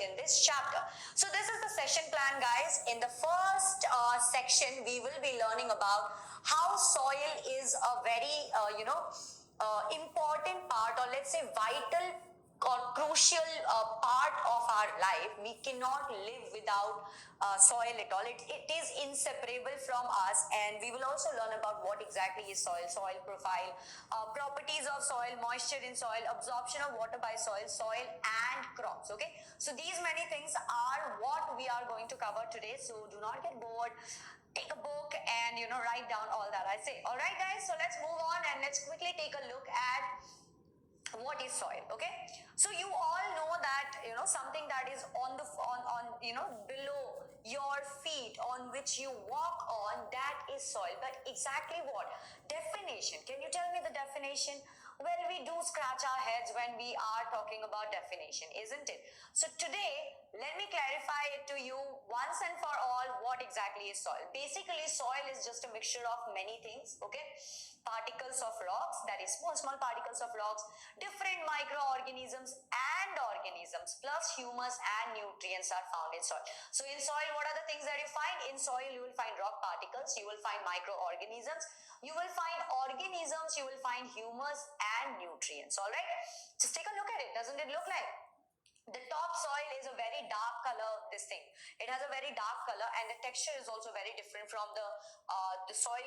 in this chapter. So this is the session plan, guys. In the first section, we will be learning about how soil is a very, important part, or let's say vital or crucial part of our life. We cannot live without soil at all. It is inseparable from us, and we will also learn about what exactly is soil, soil profile, properties of soil, moisture in soil, absorption of water by soil, soil and crops. Okay, so these many things are what we are going to cover today. So do not get bored. Take a book and write down all that I say. All right, guys. So let's move on and let's quickly take a look at what is soil. Okay, so you all know that something that is on the below your feet, on which you walk on, that is soil. But exactly what definition? Can you tell me the definition? Well, we do scratch our heads when we are talking about definition, isn't it? So today, let me clarify it to you once and for all what exactly is soil. Basically, soil is just a mixture of many things. Okay, particles of rocks, that is small particles of rocks, different microorganisms and organisms, plus humus and nutrients are found in soil. So in soil, what are the things that you find? In soil, you will find rock particles, you will find microorganisms, you will find organisms, you will find humus and nutrients. All right, just take a look at it. Doesn't it look like the top soil is a very dark color? This thing, it has a very dark color, and the texture is also very different from the soil,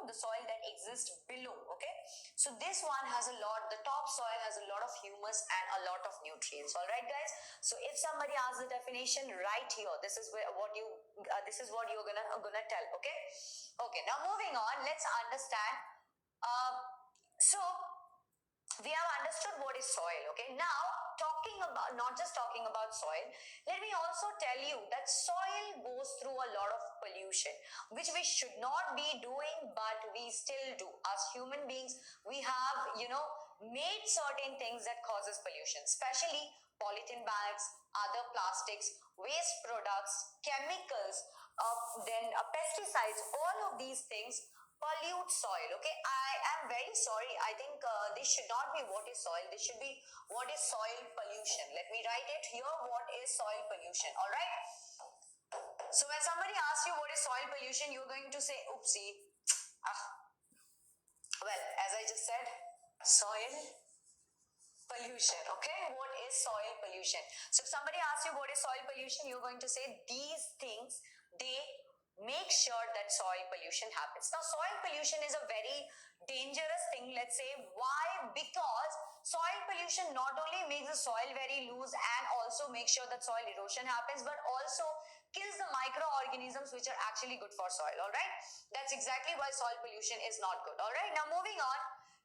the soil that exists below. Okay, so this one has a lot, the top soil has a lot of humus and a lot of nutrients. All right, guys, so if somebody asks the definition right here, this is what you're gonna tell. Okay, now moving on, let's understand. So we have understood what is soil. Okay, now talking about, not just talking about soil, let me also tell you that soil goes through a lot of pollution, which we should not be doing, but we still do. As human beings, we have made certain things that causes pollution, especially polythene bags, other plastics, waste products, chemicals, then pesticides. All of these things pollute soil. Okay, I am very sorry. I think this should not be what is soil. This should be what is soil pollution. Let me write it here. What is soil pollution? All right. So when somebody asks you what is soil pollution, you're going to say, oopsie. Well, as I just said, soil pollution. Okay, what is soil pollution? So if somebody asks you what is soil pollution, you're going to say these things, they make sure that soil pollution happens. Now, soil pollution is a very dangerous thing. Let's say why? Because soil pollution not only makes the soil very loose and also makes sure that soil erosion happens, but also kills the microorganisms which are actually good for soil. All right, that's exactly why soil pollution is not good. All right, now moving on,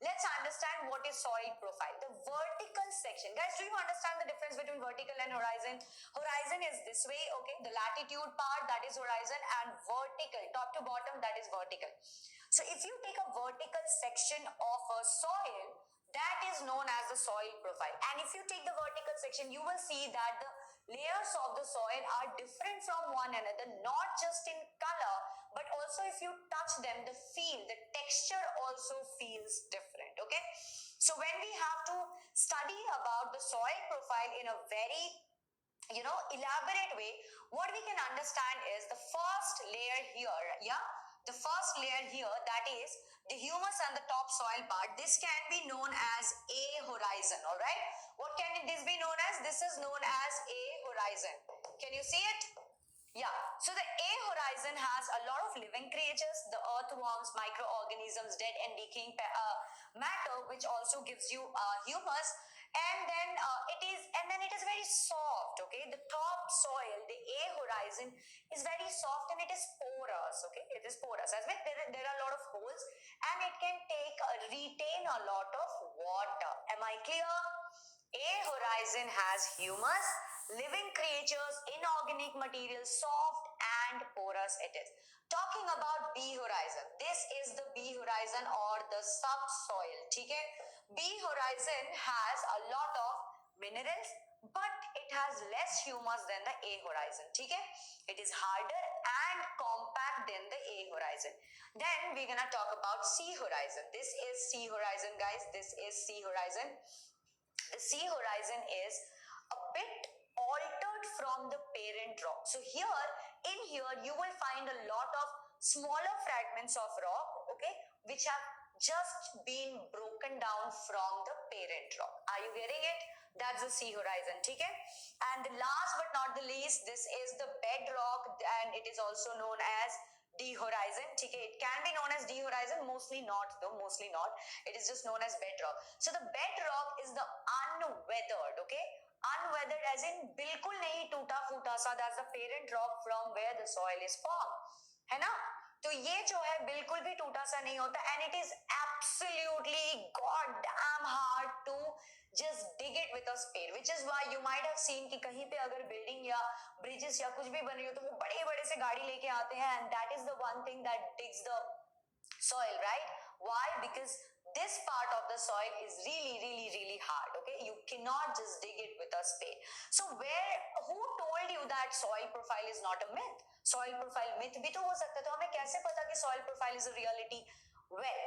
let's understand what is soil profile. The vertical section. Guys, do you understand the difference between vertical and horizon? Horizon is this way, okay? The latitude part, that is horizon, and vertical, top to bottom, that is vertical. So if you take a vertical section of a soil, that is known as the soil profile. And if you take the vertical section, you will see that the layers of the soil are different from one another, not just in color, but also if you touch them, the feel, the texture also feels different. Okay, so when we have to study about the soil profile in a very elaborate way, what we can understand is the first layer here. Yeah, the first layer here, that is the humus and the top soil part, this can be known as a horizon. All right, what can this be known as? This is known as a horizon. Can you see it? Yeah, so the A horizon has a lot of living creatures, the earthworms, microorganisms, dead and decaying matter, which also gives you humus, and then it is very soft. Okay, the top soil, the A horizon, is very soft and it is porous. Okay, it is porous, as well there are a lot of holes, and it can retain a lot of water. Am I clear? A horizon has humus, living creatures, inorganic material, soft and porous it is. Talking about B horizon, this is the B horizon or the subsoil. Okay, B horizon has a lot of minerals, but it has less humus than the A horizon. Okay, it is harder and compact than the A horizon. Then we're gonna talk about C horizon. This is C horizon, guys. This is C horizon. The C horizon is a bit altered from the parent rock. So here, in here, you will find a lot of smaller fragments of rock, okay, which have just been broken down from the parent rock. Are you getting it? That's the sea horizon, okay? And the last but not the least, this is the bedrock, and it is also known as D horizon. Okay, it can be known as D horizon, mostly not though, mostly not. It is just known as bedrock. So the bedrock is the unweathered, okay? Unweathered as in बिल्कुल नहीं टूटा फूटा सा, that's the parent rock from where the soil is formed, है ना? तो ये जो है बिल्कुल भी टूटा सा नहीं होता, and it is absolutely goddamn hard to just dig it with a spade, which is why you might have seen कि कहीं पे अगर बिल्डिंग या ब्रिजेस या कुछ भी बन रही हो तो वो बड़े बड़े से गाड़ी लेके आते हैं, and that is the one thing that digs the soil, right? Why? Because this part of the soil is really hard, okay? You cannot just dig it with a spade. So who told you that soil profile is not a myth? Soil profile myth भी तो हो सकता है, तो हमें कैसे पता कि soil profile is a reality? Well,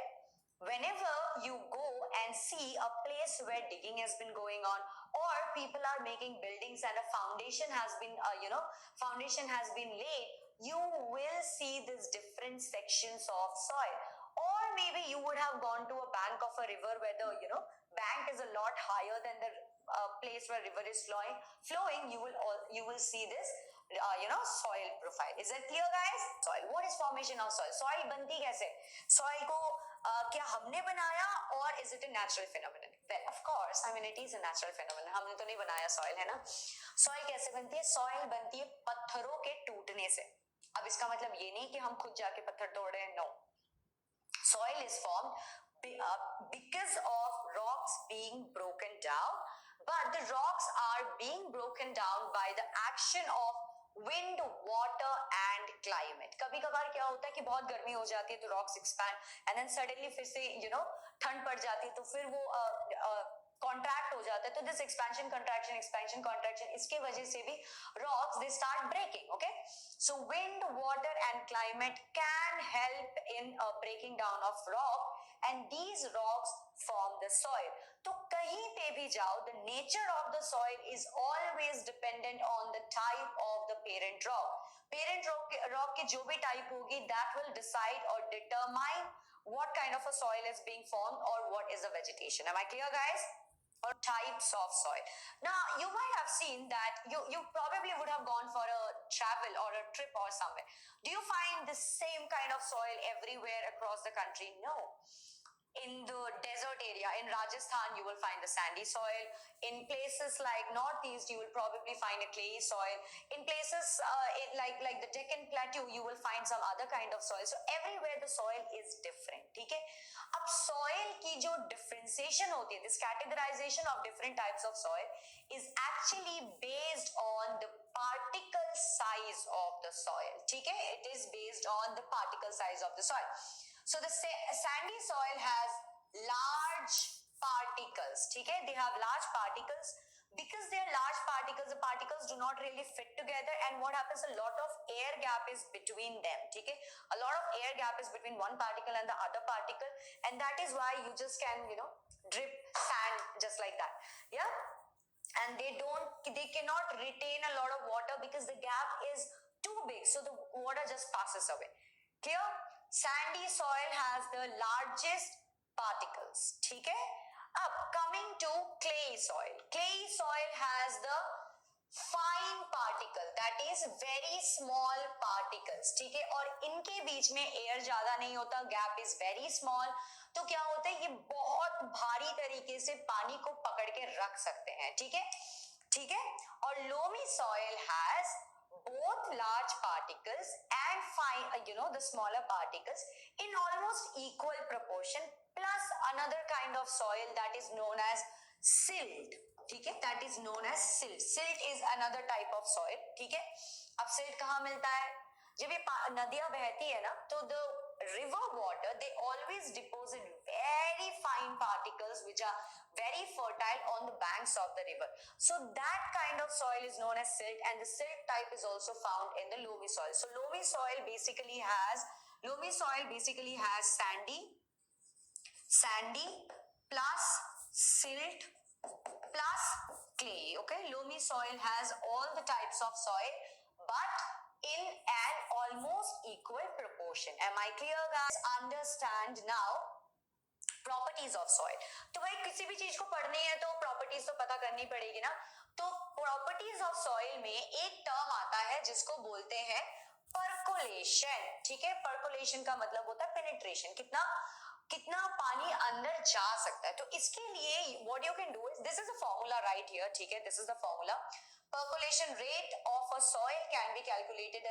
whenever you go and see a place where digging has been going on, or people are making buildings and a foundation has been foundation has been laid, you will see these different sections of soil. Or maybe you would have gone to a bank of a river where the bank is a lot higher than the place where river is flowing. You will see this soil profile. Is it clear, guys? Soil. What is formation of soil? Soil बनती कैसे? Soil को क्या हमने बनाया, or is it a natural phenomenon? Well, of course, I mean it is a natural phenomenon. हमने तो नहीं बनाया soil, है ना? Soil कैसे बनती है? Soil बनती है पत्थरों के टूटने से. अब इसका मतलब ये नहीं कि हम खुद जाके पत्थर तोड़ रहे हैं. No. Soil is formed because of rocks being broken down, but the rocks are being broken down by the action of wind, water and climate. कभी कभार क्या होता है कि बहुत गर्मी हो जाती है तो rocks expand and then suddenly फिर से ठंड पड़ जाती है तो फिर वो कॉन्ट्रैक्ट हो जाता है. तो दिस एक्सपेंशन कंट्रैक्शन इसके वजह से भी rocks they start breaking. Okay, so wind, water and climate can help in breaking down of rock, and these rocks form the soil. तो कहीं पे भी जाओ, the nature of the soil is always dependent on the type of the parent rock. Parent rock की जो भी type होगी, that will decide or determine what kind of a soil is being formed or what is the vegetation. Am I clear, guys? Or types of soil. Now you might have seen that you probably would have gone for a travel or a trip or somewhere. Do you find the same kind of soil everywhere across the country? No. In the desert area in Rajasthan, you will find the sandy soil. In places like Northeast, you will probably find a clayey soil. In places like the Deccan Plateau, you will find some other kind of soil. So everywhere the soil is different. ठीक है? अब soil की जो differentiation होती है, this categorization of different types of soil is actually based on the particle size of the soil. ठीक है? It is based on the particle size of the soil. So the sandy soil has large particles. Okay, they have large particles. Because they are large particles, the particles do not really fit together, and what happens, a lot of air gap is between them. Okay, a lot of air gap is between one particle and the other particle, and that is why you just can drip sand just like that. Yeah, and they cannot retain a lot of water because the gap is too big, so the water just passes away. Clear? Sandy soil has the largest particles. ठीक है? Up coming to clay soil. Clay soil has the fine particle, that is very small particles. ठीक है? और इनके बीच में air ज्यादा नहीं होता, gap is very small. तो क्या होता है, ये बहुत भारी तरीके से पानी को पकड़ के रख सकते हैं. ठीक है? ठीक है? और loamy soil has both large particles and fine, the smaller particles in almost equal proportion, plus another kind of soil that is known as silt. ठीक है? That is known as silt. Silt is another type of soil. ठीक है? अब silt कहाँ मिलता है? जब ये नदियां बहती है ना, तो the river water, they always deposit very fine particles which are very fertile on the banks of the river. So that kind of soil is known as silt, and the silt type is also found in the loamy soil. So loamy soil basically has sandy plus silt plus clay. Okay, loamy soil has all the types of soil, but in an almost equal proportion. Am I clear, guys? Understand now properties of soil. तो भाई किसी भी चीज को पढ़नी है तो properties तो पता करनी पड़ेगी ना. तो प्रॉपर्टीज ऑफ सॉइल में एक टर्म आता है जिसको बोलते हैं परकोलेशन. ठीक है, परकोलेशन का मतलब होता है पेनिट्रेशन, कितना कितना पानी अंदर जा सकता है. तो इसके लिए what you can do is, this is a formula right here. ठीक है, this is the formula. percolation rate of a soil can be calculated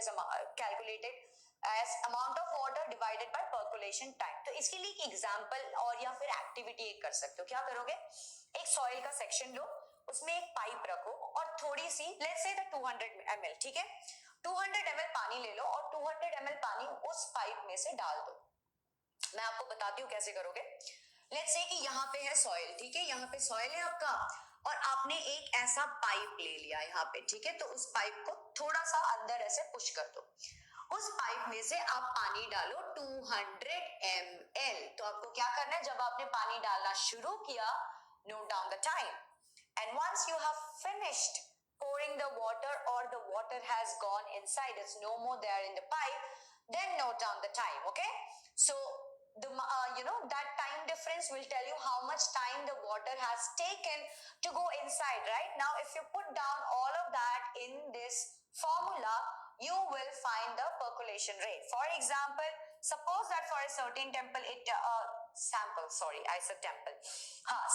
as amount of water divided by percolation time. तो इसके लिए एक example और या फिर activity एक कर सकते हो. क्या करोगे, एक सॉइल का सेक्शन लो, उसमें एक पाइप रखो और थोड़ी सी लेट्स से 200 ml, ठीक है, 200 ml पानी ले लो और 200 ml पानी उस पाइप में से डाल दो. मैं आपको बताती हूँ कैसे करोगे. लेट्स से कि यहाँ पे है सॉइल, ठीक है, यहाँ पे सॉइल है आपका और आपने एक ऐसा पाइप ले लिया यहाँ पे. ठीक है, तो उस पाइप को थोड़ा सा अंदर ऐसे पुश कर दो. उस पाइप में से आप पानी डालो 200 ml. तो आपको क्या करना है, जब आपने पानी डालना शुरू किया, note down the time, and once you have finished pouring the water or the water has gone inside, it's no more there in the pipe, then note down the time. Okay, so the that time difference will tell you how much time the water has taken to go inside. Right now, if you put down all of that in this formula, you will find the percolation rate. For example, suppose that for a certain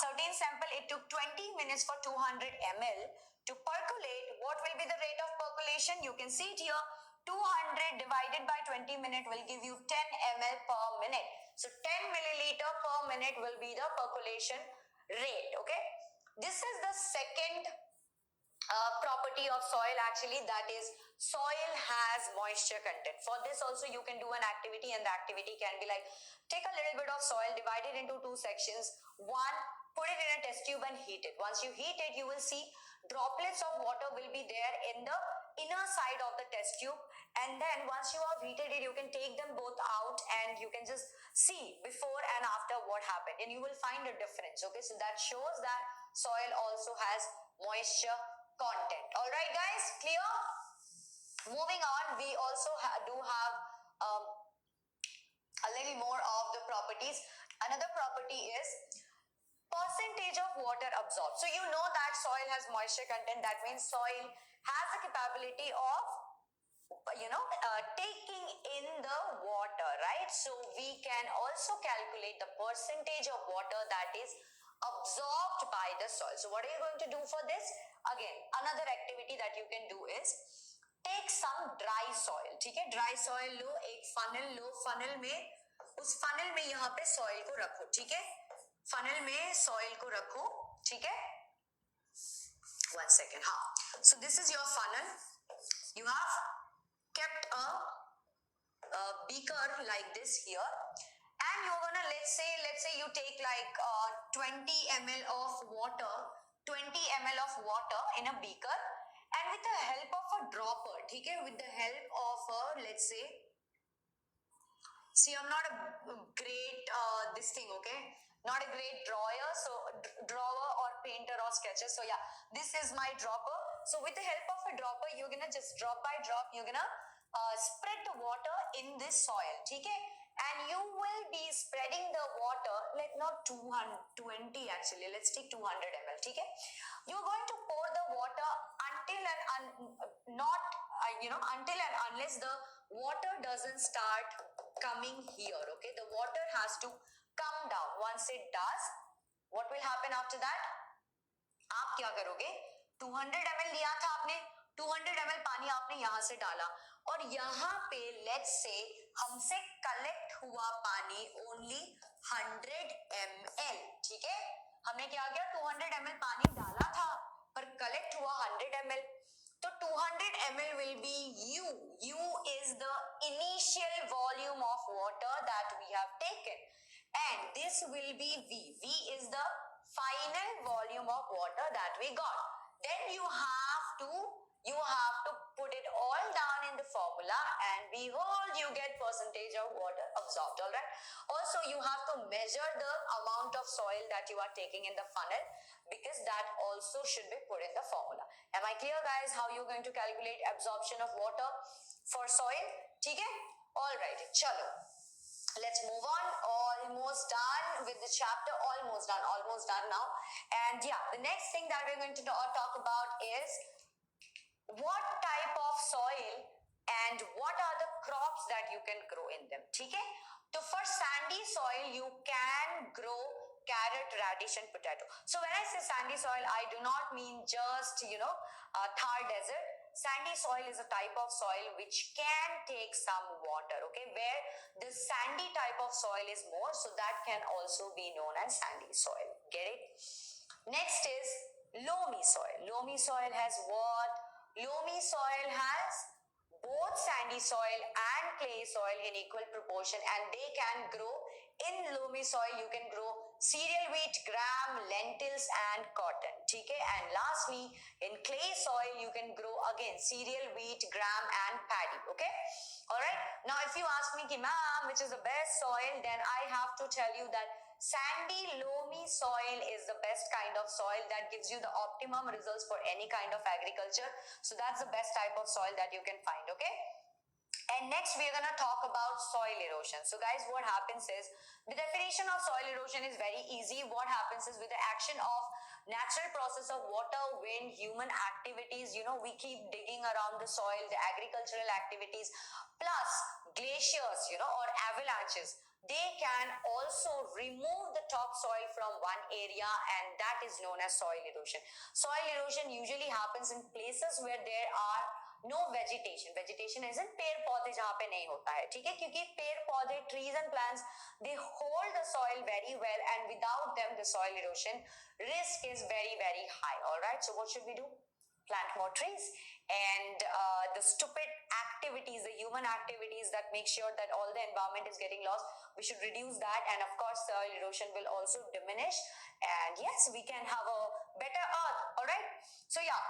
certain sample it took 20 minutes for 200 ml to percolate. What will be the rate of percolation? You can see it here. 200 divided by 20 minute will give you 10 ml per minute. So 10 milliliter per minute will be the percolation rate. Okay, this is the second property of soil actually, that is soil has moisture content. For this also you can do an activity, and the activity can be like, take a little bit of soil, divide it into two sections. One, put it in a test tube and heat it. Once you heat it, you will see droplets of water will be there in the inner side of the test tube, and then once you have heated it, you can take them both out and you can just see before and after what happened, and you will find a difference. Okay, so that shows that soil also has moisture content. All right guys, clear? Moving on, we also do have a little more of the properties. Another property is percentage of water absorbed. So you know that soil has moisture content. That means soil has the capability of taking in the water, right? So we can also calculate the percentage of water that is absorbed by the soil. So what are you going to do for this? Again, another activity that you can do is take some dry soil. ठीक है, dry soil लो, एक funnel लो, funnel में, उस funnel में यहाँ पे soil को रखो. ठीक है, funnel में soil को रखो. ठीक है, one second. हाँ, so this is your funnel. You have kept a beaker like this here, and you're gonna let's say you take like 20 ml of water, 20 ml of water in a beaker, and with the help of a dropper, ठीक है, with the help of a let's say, see I'm not a great this thing, okay, not a great drawer, so drawer or painter or sketcher. So yeah, this is my dropper. So with the help of a dropper, you're gonna just drop by drop, you're gonna spread the water in this soil. ठीक है, and you will be spreading the water, like not 220 actually, let's take 200 ml. ठीक है, you're going to pour the water until and until and unless the water doesn't start coming here. Okay, the water has to come down. Once it does, what will happen after that? आप क्या करोगे, 200 ml लिया था आपने, 200 ml पानी आपने यहाँ से डाला और यहाँ पे let's say हमसे कलेक्ट हुआ पानी only 100 ml. ठीक है, हमने क्या किया, 200 ml पानी डाला था पर कलेक्ट हुआ 100 ml. तो 200 ml will be U. U is the initial volume of water that we have taken, and this will be V. V is the final volume of water that we got. Then you have to You have to put it all down in the formula, and behold, you get percentage of water absorbed. All right. Also, you have to measure the amount of soil that you are taking in the funnel, because that also should be put in the formula. Am I clear, guys, how you're going to calculate absorption of water for soil? Okay. All right. Chalo. Let's move on. Almost done with the chapter. Almost done now. And yeah, the next thing that we're going to talk about is what type of soil and what are the crops that you can grow in them. Okay. So for sandy soil, you can grow carrot, radish, and potato. So when I say sandy soil, I do not mean just Thar desert. Sandy soil is a type of soil which can take some water, okay, where the sandy type of soil is more, so that can also be known as sandy soil. Get it? Next is loamy soil. Loamy soil has what? Loamy soil has both sandy soil and clay soil in equal proportion, and they can grow. In loamy soil, you can grow cereal wheat, gram, lentils, and cotton. Okay? And lastly, in clay soil, you can grow again cereal wheat, gram, and paddy. Okay? All right. Now, if you ask me, ma'am, which is the best soil, then I have to tell you that sandy loamy soil is the best kind of soil that gives you the optimum results for any kind of agriculture. So that's the best type of soil that you can find. Okay. And next we're going to talk about soil erosion. So guys, what happens is the definition of soil erosion is very easy. What happens is with the action of natural process of water, wind, human activities, we keep digging around the soil, the agricultural activities, plus glaciers, or avalanches. They can also remove the topsoil from one area, and that is known as soil erosion. Soil erosion usually happens in places where there are no vegetation. Vegetation is इन पेड़ पौधे जहां पे नहीं होता है. ठीक है, क्योंकि पेड़ पौधे, trees and plants, they hold the soil very well, and without them the soil erosion risk is very very high. All right, so what should we do? Plant more trees. And the stupid activities, the human activities that make sure that all the environment is getting lost, we should reduce that. And of course, soil erosion will also diminish, and yes, we can have a better earth. All right, so yeah.